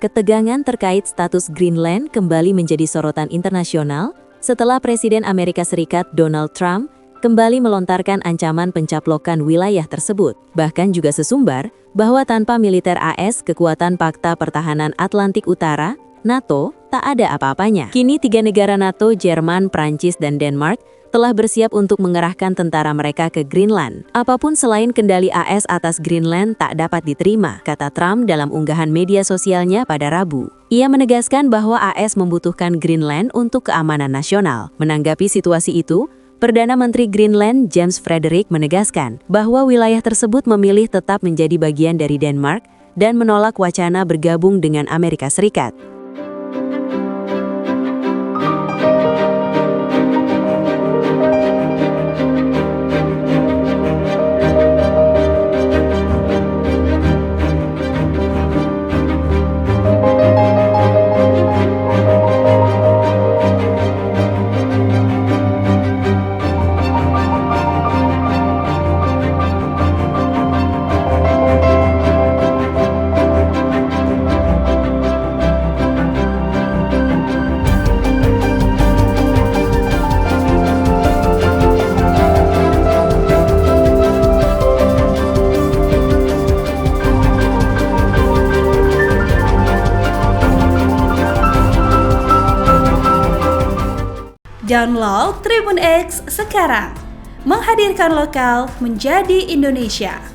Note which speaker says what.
Speaker 1: Ketegangan terkait status Greenland kembali menjadi sorotan internasional setelah Presiden Amerika Serikat Donald Trump kembali melontarkan ancaman pencaplokan wilayah tersebut. Bahkan juga sesumbar bahwa tanpa militer AS, kekuatan Pakta Pertahanan Atlantik Utara, NATO, tak ada apa-apanya. Kini 3 negara NATO, Jerman, Prancis, dan Denmark telah bersiap untuk mengerahkan tentara mereka ke Greenland. Apapun selain kendali AS atas Greenland tak dapat diterima, kata Trump dalam unggahan media sosialnya pada Rabu. Ia menegaskan bahwa AS membutuhkan Greenland untuk keamanan nasional. Menanggapi situasi itu, Perdana Menteri Greenland James Frederick menegaskan bahwa wilayah tersebut memilih tetap menjadi bagian dari Denmark dan menolak wacana bergabung dengan Amerika Serikat.
Speaker 2: Download Tribun X sekarang, menghadirkan lokal menjadi Indonesia.